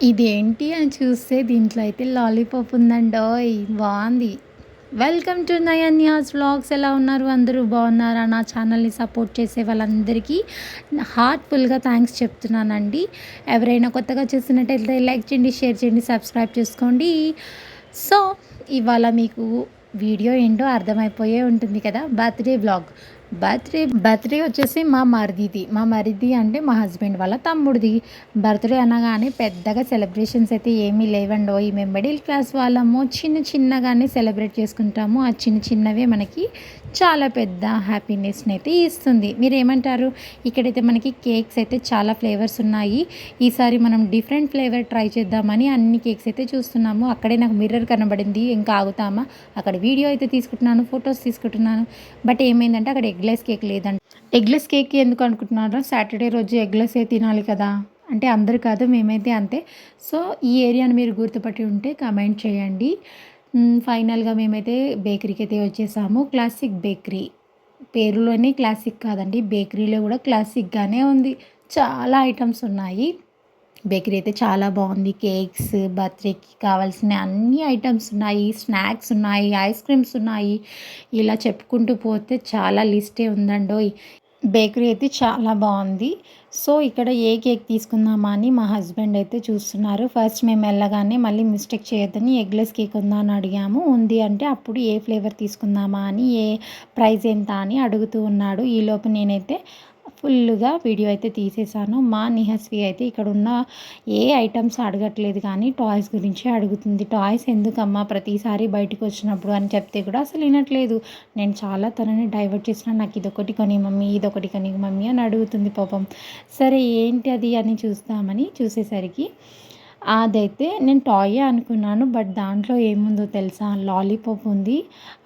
ఇదేంటి అని చూస్తే దీంట్లో అయితే లాలీపాప్ ఉందండోయ్! బావుంది. Welcome to Nayanya's vlogs. ఎలా ఉన్నారు? అందరూ బాగున్నారా? నా ఛానల్‌ని సపోర్ట్ చేసే వాళ్ళందరికీ హార్ట్‌ఫుల్‌గా థ్యాంక్స్ చెప్తున్నానండి. ఎవరైనా కొత్తగా చూస్తున్నట్టయితే లైక్ చేయండి, షేర్ చేయండి, సబ్స్క్రైబ్ చేసుకోండి. సో, ఇవాళ మీకు వీడియో ఏంటో అర్థమైపోయే ఉంటుంది కదా! Birthday vlog. బర్త్‌డే వచ్చేసి మా మరిదిది. మా మరిది అంటే మా హస్బెండ్ వాళ్ళ తమ్ముడిది. బర్త్‌డే అనగానే పెద్దగా సెలబ్రేషన్స్ అయితే ఏమీ లేవండోయ్. మేము మిడిల్ క్లాస్ వాళ్ళము. చిన్నగానే సెలబ్రేట్ చేసుకుంటాము. ఆ చిన్నవే మనకి చాలా పెద్ద హ్యాపీనెస్‌నైతే ఇస్తుంది. మీరేమంటారు? ఇక్కడైతే మనకి కేక్స్ అయితే చాలా ఫ్లేవర్స్ ఉన్నాయి. ఈసారి మనం డిఫరెంట్ ఫ్లేవర్ ట్రై చేద్దామని అన్ని కేక్స్ అయితే చూస్తున్నాము. అక్కడే నాకు మిర్రర్ కనబడింది. ఇంకా ఆగుతామా? అక్కడ వీడియో అయితే తీసుకుంటున్నాను, ఫొటోస్ తీసుకుంటున్నాను. బట్ ఏమైందంటే అక్కడ ఎగ్‌లెస్ కేక్ లేదంట. ఎగ్‌లెస్ కేక్ ఎందుకు అనుకుంటున్నారా? సాటర్డే రోజు ఎగ్‌లెస్సే తినాలి కదా! అంటే అందరూ కాదు, మేమైతే అంతే. సో, ఈ ఏరియాని మీరు గుర్తుపట్టి ఉంటే కామెంట్ చేయండి. ఫైనల్‌గా మేమైతే బేకరీకి అయితే వచ్చేసాము. Classic bakery. పేరులోనే క్లాసిక్ కాదండి, బేకరీలో కూడా క్లాసిక్‌గానే ఉంది. చాలా ఐటెమ్స్ ఉన్నాయి. బేకరీ అయితే చాలా బాగుంది. కేక్స్, బర్త్‌డేకి కావాల్సిన అన్ని ఐటెమ్స్ ఉన్నాయి. స్నాక్స్ ఉన్నాయి, ఐస్ క్రీమ్స్ ఉన్నాయి. ఇలా చెప్పుకుంటూ పోతే చాలా లిస్టే ఉందండోయ్. బేకరీ అయితే చాలా బాగుంది. సో, ఇక్కడ ఏ కేక్ తీసుకుందామా అని మా హస్బెండ్ అయితే చూస్తున్నారు. ఫస్ట్ మేము వెళ్ళగానే మళ్ళీ మిస్టేక్ చేయొద్దని ఎగ్‌లెస్ కేక్ ఉందా అని అడిగాము. ఉంది అంటే అప్పుడు ఏ ఫ్లేవర్ తీసుకుందామా అని, ఏ ప్రైస్ ఎంత అని అడుగుతూ ఉన్నాడు. ఈలోపు నేనైతే ఫుల్లుగా వీడియో అయితే తీసేసాను. మా నిహస్వి అయితే ఇక్కడున్న ఏ ఐటమ్స్ అడగట్లేదు కానీ టాయ్స్ గురించే అడుగుతుంది. టాయ్స్ ఎందుకమ్మా ప్రతిసారి బయటకు వచ్చినప్పుడు అని చెప్తే కూడా అసలు వినట్లేదు. నేను చాలా తనని డైవర్ట్ చేసినా, నాకు ఇదొకటి కొని మమ్మీ, ఇదొకటి కొని మమ్మీ అని అడుగుతుంది పాపం. సరే ఏంటి అది అని చూస్తామని చూసేసరికి అదైతే నేను టాయే అనుకున్నాను. బట్ దాంట్లో ఏముందో తెలుసా? లాలీపాప్ ఉంది.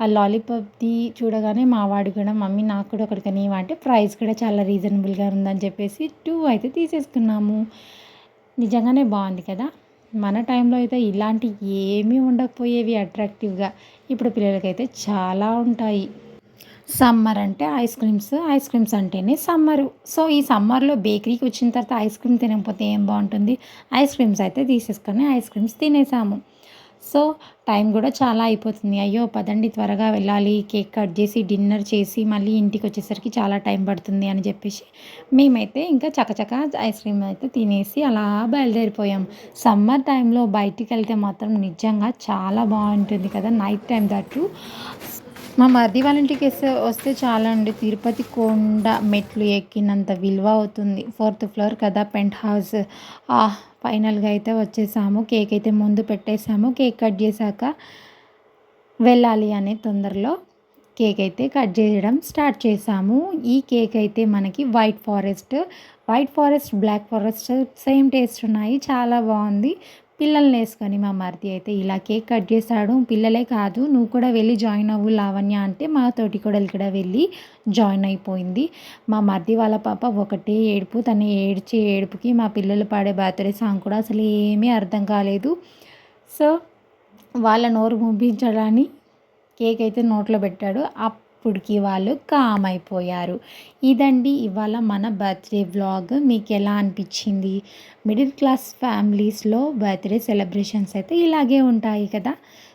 ఆ లాలీపాప్‌ది చూడగానే మా వాడు కూడా మమ్మీ నాకు కూడా ఒకటి కొనివ్వు అంటే ప్రైస్ కూడా చాలా రీజనబుల్‌గా ఉందని చెప్పేసి 2 అయితే తీసేసుకున్నాము. నిజంగానే బాగుంది కదా! మన టైంలో అయితే ఇలాంటివి ఏమీ ఉండకపోయేవి అట్రాక్టివ్‌గా. ఇప్పుడు పిల్లలకైతే చాలా ఉంటాయి. సమ్మర్ అంటే ఐస్ క్రీమ్స్ అంటేనే సమ్మరు. సో, ఈ సమ్మర్‌లో బేకరీకి వచ్చిన తర్వాత ఐస్ క్రీమ్ తినకపోతే ఏం బావుంటుంది? ఐస్ క్రీమ్స్ అయితే తీసేసుకొని ఐస్ క్రీమ్స్ తినేసాము. సో, టైం గూడా చాలా అయిపోతుంది. అయ్యో! పదండి త్వరగా వెళ్ళాలి. కేక్ కట్ చేసి, డిన్నర్ చేసి, మళ్ళీ ఇంటికొచ్చేసరికి చాలా టైం పడుతుంది అని చెప్పేసి, మేమైతే ఇంకా చకచకా ఐస్ క్రీమ్ అయితే తినేసి అలా బయలుదేరిపోయాం. సమ్మర్ టైంలో బయటికెళ్తే మాత్రం నిజంగా చాలా బావుంటుంది కదా! Night time that. మా మరిది వాళ్ళ ఇంటికి వస్తే చాలండి. తిరుపతి కొండ మెట్లు ఎక్కినంత విలువ అవుతుంది. 4th ఫ్లోర్ కదా, పెంట్ హౌస్. ఫైనల్‌గా అయితే వచ్చేసాము. కేక్ అయితే ముందు పెట్టేసాము. కేక్ కట్ చేశాక వెళ్ళాలి అనే తొందరలో కేక్ అయితే కట్ చేయడం స్టార్ట్ చేసాము. ఈ కేక్ అయితే మనకి white forest, black forest same taste ఉన్నాయి. చాలా బాగుంది. పిల్లల్ని వేసుకొని మా మరిది అయితే ఇలా కేక్ కట్ చేశాడు. పిల్లలే కాదు, నువ్వు కూడా వెళ్ళి జాయిన్ అవ్వు లావణ్య అంటే మా తోటి కోడలు కూడా వెళ్ళి జాయిన్ అయిపోయింది. మా మరిది వాళ్ళ పాప ఒకటే ఏడుపు. తను ఏడ్చే ఏడుపుకి మా పిల్లలు పాడే బర్త్డే సాంగ్ కూడా అసలు ఏమీ అర్థం కాలేదు. సో, వాళ్ళ నోరు మూపించడాన్ని కేక్ అయితే నోట్లో పెట్టాడు. అప్పటికి వాళ్ళు కామ్ అయిపోయారు. ఇదండి ఇవాళ మన బర్త్‌డే వ్లాగ్. మీకు ఎలా అనిపించింది? మిడిల్ క్లాస్ ఫ్యామిలీస్‌లో బర్త్‌డే సెలబ్రేషన్స్ అయితే ఇలాగే ఉంటాయి కదా!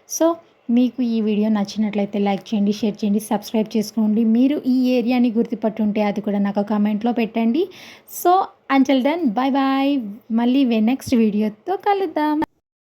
సో, మీకు ఈ వీడియో నచ్చినట్లయితే లైక్ చేయండి, షేర్ చేయండి, సబ్స్క్రైబ్ చేసుకోండి. మీరు ఈ ఏరియాని గుర్తుపట్టుంటే అది కూడా నాకు కామెంట్‌లో పెట్టండి. So, until then bye bye. మళ్ళీ నెక్స్ట్ వీడియోతో కలుద్దాం.